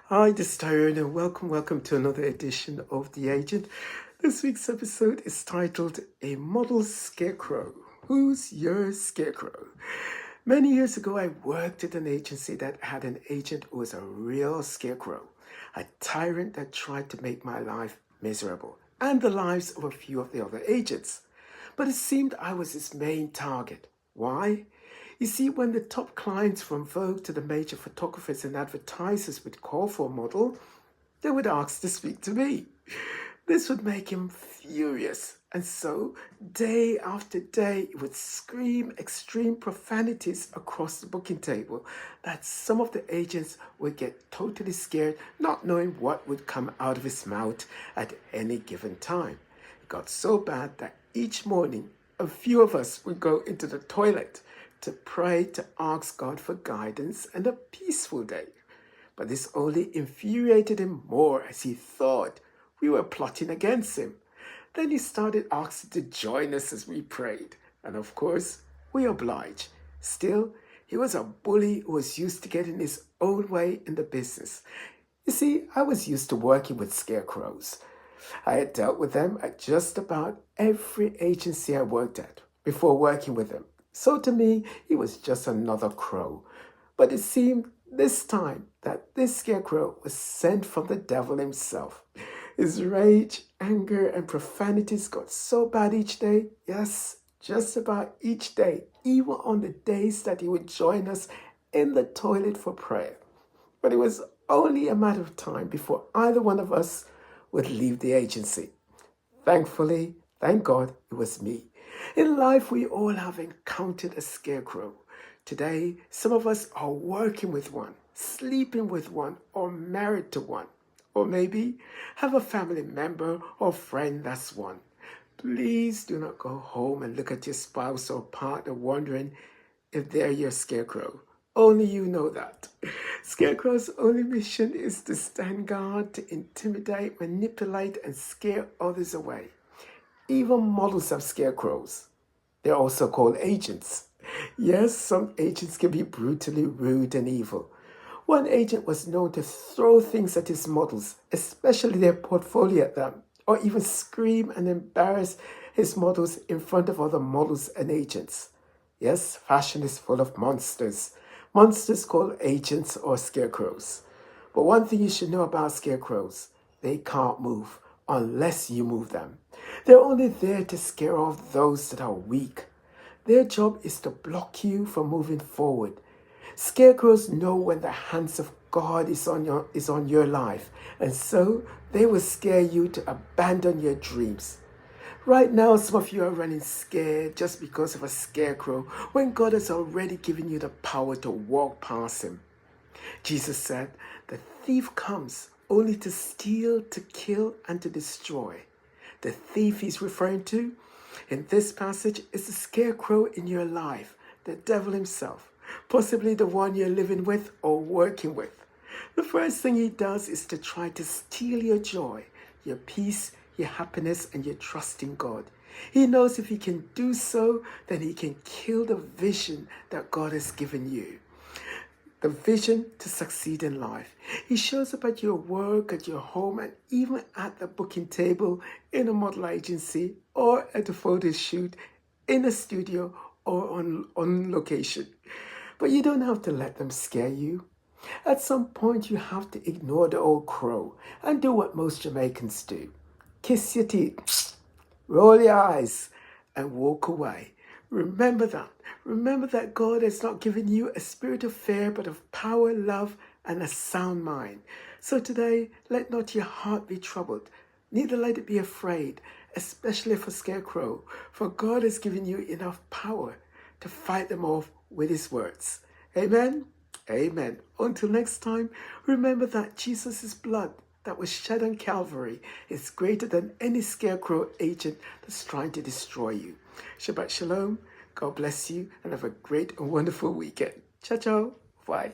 Hi, this is Tyrone, and welcome to another edition of The Agent. This week's episode is titled A Model'S Scarecrow. Who's your scarecrow? Many years ago, I worked at an agency that had an agent who was a real scarecrow, a tyrant that tried to make my life miserable and the lives of a few of the other agents. But it seemed I was his main target. Why? You see, when the top clients from Vogue to the major photographers and advertisers would call for a model, they would ask to speak to me. This would make him furious, and so, day after day, he would scream extreme profanities across the booking table that some of the agents would get totally scared, not knowing what would come out of his mouth at any given time. It got so bad that each morning, a few of us would go into the toilet to pray to ask God for guidance and a peaceful day. But this only infuriated him more as he thought we were plotting against him. Then he started asking to join us as we prayed, and of course, we obliged. Still, he was a bully who was used to getting his own way in the business. You see, I was used to working with scarecrows. I had dealt with them at just about every agency I worked at before working with him. So to me, he was just another crow. But it seemed this time that this scarecrow was sent from the devil himself. His rage, anger, and profanities got so bad each day, yes, just about each day, even on the days that he would join us in the toilet for prayer. But it was only a matter of time before either one of us would leave the agency. Thankfully, thank God, it was me. In life, we all have encountered a scarecrow. Today, some of us are working with one, sleeping with one, or married to one. Or maybe have a family member or friend that's one. Please do not go home and look at your spouse or partner wondering if they're your scarecrow. Only you know that. Scarecrow's only mission is to stand guard, to intimidate, manipulate, and scare others away. Even models have scarecrows. They're also called agents. Yes, some agents can be brutally rude and evil. One agent was known to throw things at his models, especially their portfolio at them, or even scream and embarrass his models in front of other models and agents. Yes, fashion is full of monsters. Monsters called agents or scarecrows. But one thing you should know about scarecrows, they can't move unless you move them. They're only there to scare off those that are weak. Their job is to block you from moving forward. Scarecrows know when the hands of God is on your life, and so they will scare you to abandon your dreams. Right now, some of you are running scared just because of a scarecrow when God has already given you the power to walk past him. Jesus said, "The thief comes only to steal, to kill, and to destroy." The thief he's referring to in this passage is the scarecrow in your life, the devil himself, possibly the one you're living with or working with. The first thing he does is to try to steal your joy, your peace, your happiness, and your trust in God. He knows if he can do so, then he can kill the vision that God has given you. The vision to succeed in life. He shows up at your work, at your home, and even at the booking table in a model agency or at a photo shoot in a studio or on location. But you don't have to let them scare you. At some point, you have to ignore the old crow and do what most Jamaicans do. Kiss your teeth, roll your eyes, and walk away. Remember that. Remember that God has not given you a spirit of fear, but of power, love, and a sound mind. So today, let not your heart be troubled, neither let it be afraid, especially for scarecrow, for God has given you enough power to fight them off with his words. Amen? Amen. Until next time, remember that Jesus' blood that was shed on Calvary is greater than any scarecrow agent that's trying to destroy you. Shabbat Shalom. God bless you and have a great and wonderful weekend. Ciao, ciao. Bye.